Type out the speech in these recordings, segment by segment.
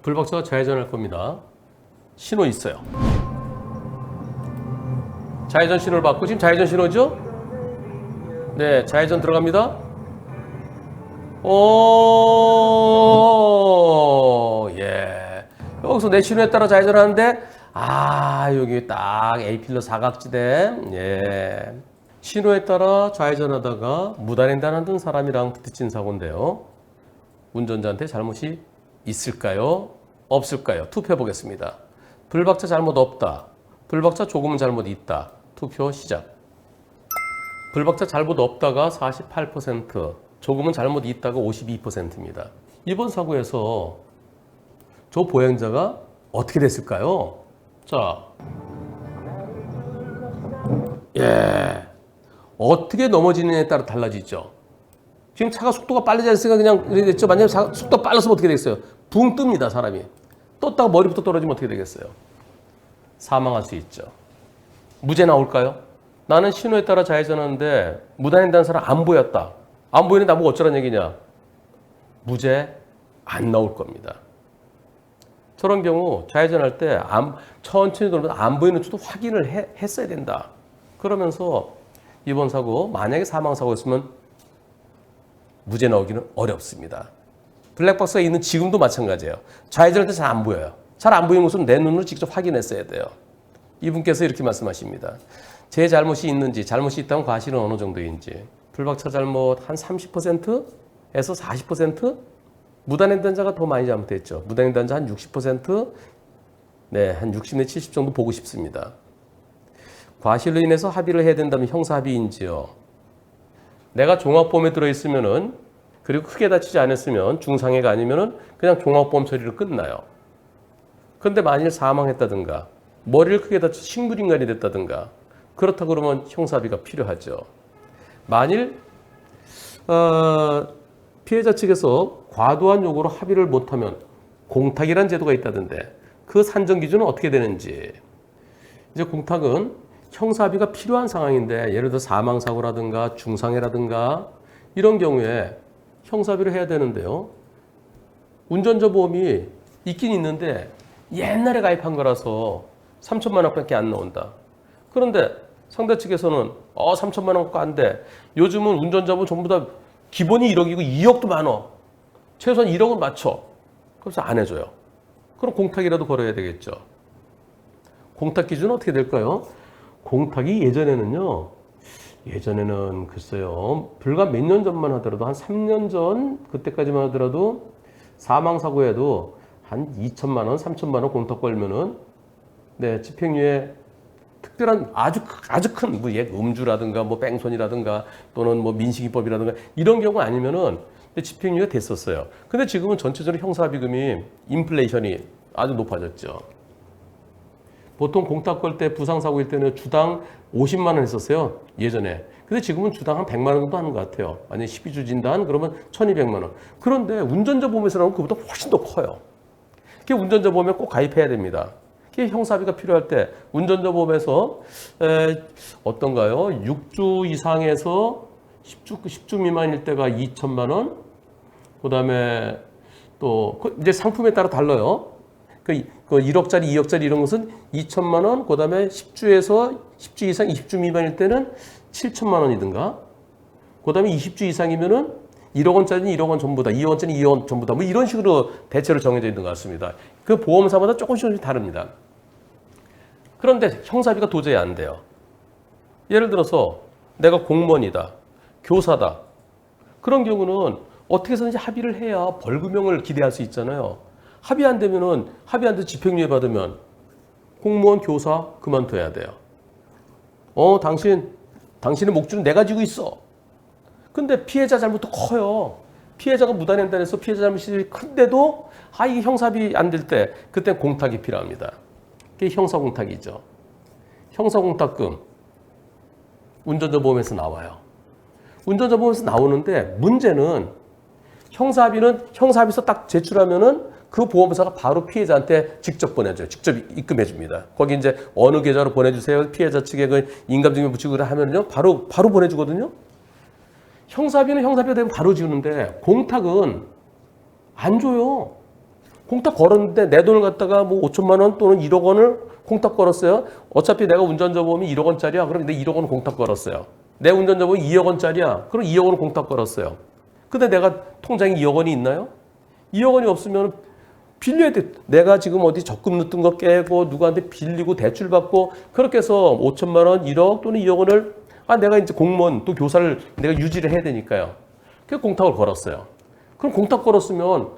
불박차가 좌회전할 겁니다. 신호 있어요. 좌회전 신호를 받고 지금 좌회전 신호죠? 네, 좌회전 들어갑니다. 오, 예. 여기서 내 신호에 따라 좌회전하는데, 여기 딱 A필러 사각지대. 예. 신호에 따라 좌회전하다가 무단횡단하던 사람이랑 부딪힌 사고인데요. 운전자한테 잘못이 있을까요? 없을까요? 투표해 보겠습니다. 불박차 잘못 없다. 불박차 조금은 잘못 있다. 투표 시작. 불박차 잘못 없다가 48%, 조금은 잘못 있다가 52%입니다. 이번 사고에서 저 보행자가 어떻게 됐을까요? 자, 어떻게 넘어지느냐에 따라 달라지죠. 지금 차가 속도가 빨라지 않으니까 그냥 이렇게 됐죠. 만약에 속도가 빨랐으면 어떻게 되겠어요? 붕 뜹니다, 사람이. 떴다가 머리부터 떨어지면 어떻게 되겠어요? 사망할 수 있죠. 무죄 나올까요? 나는 신호에 따라 좌회전하는데 무단횡단한 사람 안 보였다. 안 보이는데 나보고 어쩌란 얘기냐? 무죄 안 나올 겁니다. 저런 경우 좌회전할 때 천천히 돌면서 안 보이는 쪽도 확인을 했어야 된다. 그러면서 이번 사고 만약에 사망사고였으면 무죄 나오기는 어렵습니다. 블랙박스가 있는 지금도 마찬가지예요. 좌회전할 때 잘 안 보여요. 잘 안 보이는 것은 내 눈으로 직접 확인했어야 돼요. 이분께서 이렇게 말씀하십니다. 제 잘못이 있는지, 잘못이 있다면 과실은 어느 정도인지. 불박차 잘못 한 30%에서 40%? 무단횡단자가 더 많이 잘못했죠. 무단횡단자 한 60%? 네, 한 60 내 70 정도 보고 싶습니다. 과실로 인해서 합의를 해야 된다면 형사합의인지요. 내가 종합보험에 들어있으면은, 그리고 크게 다치지 않았으면, 중상해가 아니면은 그냥 종합보험 처리로 끝나요. 그런데 만일 사망했다든가, 머리를 크게 다쳐 식물인간이 됐다든가, 그렇다 그러면 형사합의가 필요하죠. 만일 피해자 측에서 과도한 요구로 합의를 못하면 공탁이라는 제도가 있다던데 그 산정 기준은 어떻게 되는지. 이제 공탁은 형사합의가 필요한 상황인데 예를 들어 사망사고라든가 중상해라든가 이런 경우에 형사합의를 해야 되는데요. 운전자 보험이 있긴 있는데 옛날에 가입한 거라서 3천만 원밖에 안 나온다. 그런데 상대 측에서는 3천만 원밖에 안 돼. 요즘은 운전자 보험 전부 다 기본이 1억이고 2억도 많어. 최소한 1억은 맞춰. 그래서 안 해줘요. 그럼 공탁이라도 걸어야 되겠죠. 공탁 기준은 어떻게 될까요? 공탁이 예전에는 글쎄요. 불과 몇 년 전만 하더라도 한 3년 전 그때까지만 하더라도 사망사고에도 한 2천만 원, 3천만 원 공탁 걸면은 네, 집행유예 특별한 아주 큰 뭐 음주라든가 뭐 뺑소니라든가 또는 뭐 민식이법이라든가 이런 경우 아니면은 집행유예 됐었어요. 근데 지금은 전체적으로 형사비금이 인플레이션이 아주 높아졌죠. 보통 공탁 걸 때 부상사고일 때는 주당 50만 원 했었어요. 예전에. 근데 지금은 주당 한 100만 원 정도 하는 것 같아요. 만약에 12주 진단 그러면 1200만 원. 그런데 운전자 보험에서 나오면 그보다 훨씬 더 커요. 그게 운전자 보험에 꼭 가입해야 됩니다. 그게 형사비가 필요할 때 운전자 보험에서 어떤가요? 6주 이상에서 10주 미만일 때가 2천만 원. 그다음에 또 이제 상품에 따라 달라요. 그 1억짜리, 2억짜리 이런 것은 2천만 원, 그 다음에 10주에서 10주 이상, 20주 미만일 때는 7천만 원이든가, 그 다음에 20주 이상이면은 1억 원짜리는 1억 원 전부 다, 2억 원짜리는 2억 원 전부 다, 뭐 이런 식으로 대체로 정해져 있는 것 같습니다. 그 보험사마다 조금씩 다릅니다. 그런데 형사비가 도저히 안 돼요. 예를 들어서 내가 공무원이다, 교사다. 그런 경우는 어떻게 해서든지 합의를 해야 벌금형을 기대할 수 있잖아요. 합의 안 되면은 합의 안 돼서 집행유예 받으면 공무원 교사 그만둬야 돼요. 당신의 목줄은 내가 지고 있어. 근데 피해자 잘못도 커요. 피해자가 무단횡단해서 피해자 잘못이 큰데도 이게 형사합의 안 될 때 그때 공탁이 필요합니다. 그게 형사공탁이죠. 형사공탁금 운전자 보험에서 나와요. 운전자 보험에서 나오는데 문제는 형사합의서 딱 제출하면은 그 보험사가 바로 피해자한테 직접 보내줘요. 직접 입금해 줍니다. 거기 이제 어느 계좌로 보내주세요. 피해자 측에 그 인감증명 붙이고 하면요. 바로 보내주거든요. 형사합의는 형사합의가 되면 바로 지우는데 공탁은 안 줘요. 공탁 걸었는데 내 돈을 갖다가 뭐 5천만 원 또는 1억 원을 공탁 걸었어요. 어차피 내가 운전자 보험이 1억 원짜리야. 그럼 내 1억 원을 공탁 걸었어요. 내 운전자 보험이 2억 원짜리야. 그럼 2억 원을 공탁 걸었어요. 근데 내가 통장에 2억 원이 있나요? 2억 원이 없으면 빌려야 돼. 내가 지금 어디 적금 넣던 거 깨고 누구한테 빌리고 대출 받고 그렇게 해서 5천만 원, 1억 또는 2억 원을 내가 이제 공무원 또 교사를 내가 유지를 해야 되니까요. 그래서 공탁을 걸었어요. 그럼 공탁 걸었으면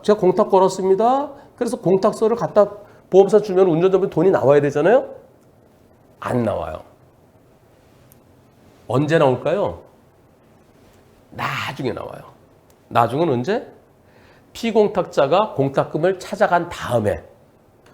제가 공탁 걸었습니다. 그래서 공탁서를 갖다 보험사 주면 운전자분 돈이 나와야 되잖아요. 안 나와요. 언제 나올까요? 나중에 나와요. 나중은 언제? 피공탁자가 공탁금을 찾아간 다음에.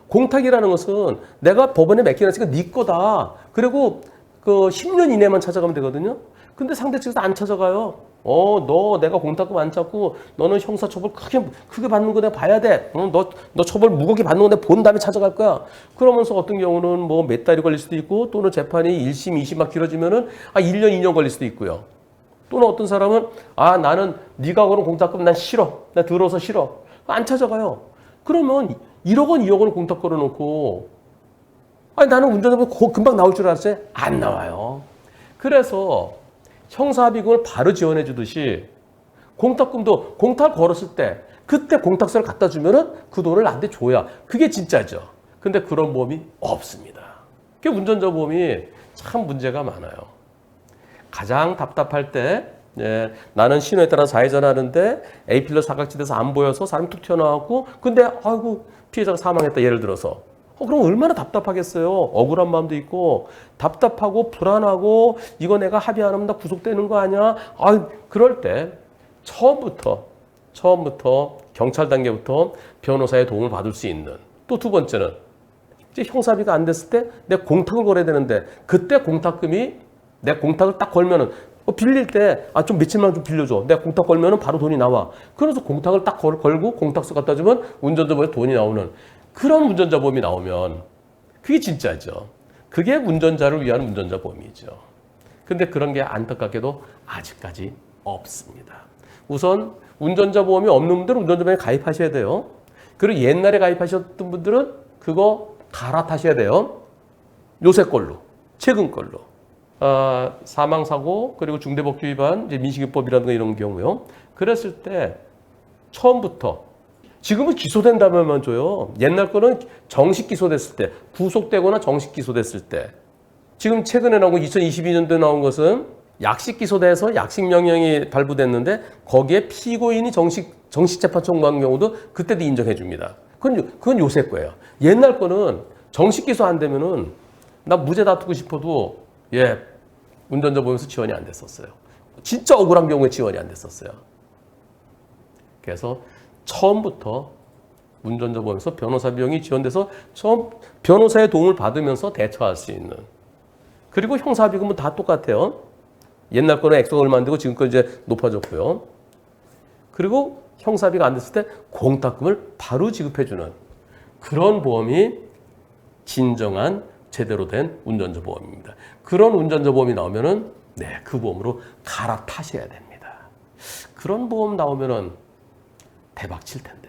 공탁이라는 것은 내가 법원에 맡겨놨으니까 네 거다. 그리고 그 10년 이내만 찾아가면 되거든요. 근데 상대 측에서 안 찾아가요. 너 내가 공탁금 안 찾고 너는 형사처벌 크게 받는 거 내가 봐야 돼. 너 처벌 무겁게 받는 거 내가 본 다음에 찾아갈 거야. 그러면서 어떤 경우는 뭐 몇 달이 걸릴 수도 있고 또는 재판이 1심, 2심 막 길어지면은 1년, 2년 걸릴 수도 있고요. 또는 어떤 사람은 나는 네가 거는 공탁금 난 싫어. 나 들어서 싫어. 안 찾아가요. 그러면 1억 원, 2억 원을 공탁 걸어놓고 나는 운전자분 금방 나올 줄 알았어요. 안 나와요. 그래서 형사합의금을 바로 지원해 주듯이 공탁금도 공탁을 걸었을 때 그때 공탁서를 갖다 주면은 그 돈을 나한테 줘야 그게 진짜죠. 근데 그런 보험이 없습니다. 그게 운전자 보험이 참 문제가 많아요. 가장 답답할 때 나는 신호에 따라 좌회전하는데 A필러 사각지대에서 안 보여서 사람이 툭 튀어나왔고 근데 피해자가 사망했다 예를 들어서 그럼 얼마나 답답하겠어요. 억울한 마음도 있고 답답하고 불안하고 이거 내가 합의 안 하면 나 구속되는 거 아니야. 그럴 때 처음부터 경찰 단계부터 변호사의 도움을 받을 수 있는 또 두 번째는 이제 형사합의가 안 됐을 때 내 공탁을 걸어야 되는데 그때 공탁금이 내 공탁을 딱 걸면은 빌릴 때 좀 며칠만 좀 빌려줘. 내가 공탁 걸면은 바로 돈이 나와. 그래서 공탁을 딱 걸고 공탁서 갖다 주면 운전자 보험에 돈이 나오는 그런 운전자 보험이 나오면 그게 진짜죠. 그게 운전자를 위한 운전자 보험이죠. 근데 그런 게 안타깝게도 아직까지 없습니다. 우선 운전자 보험이 없는 분들은 운전자 보험에 가입하셔야 돼요. 그리고 옛날에 가입하셨던 분들은 그거 갈아타셔야 돼요. 요새 걸로, 최근 걸로. 사망사고 그리고 중대법규 위반, 이제 민식이법이라든가 이런 경우요. 그랬을 때 처음부터 지금은 기소된다면만 줘요. 옛날 거는 정식 기소됐을 때, 구속되거나 정식 기소됐을 때. 지금 최근에 나온 거 2022년도에 나온 것은 약식 기소돼서 약식 명령이 발부됐는데 거기에 피고인이 정식 재판 청구한 경우도 그때도 인정해 줍니다. 그건 요새 거예요. 옛날 거는 정식 기소 안 되면은 나 무죄 다투고 싶어도 운전자 보험에서 지원이 안 됐었어요. 진짜 억울한 경우에 지원이 안 됐었어요. 그래서 처음부터 운전자 보험에서 변호사 비용이 지원돼서 처음 변호사의 도움을 받으면서 대처할 수 있는. 그리고 형사합의금은 다 똑같아요. 옛날 거는 액수가 얼마 안 되고 지금 거 이제 높아졌고요. 그리고 형사합의가 안 됐을 때 공탁금을 바로 지급해주는 그런 보험이 진정한 제대로 된 운전자 보험입니다. 그런 운전자 보험이 나오면은 그 보험으로 갈아타셔야 됩니다. 그런 보험 나오면은 대박 칠 텐데.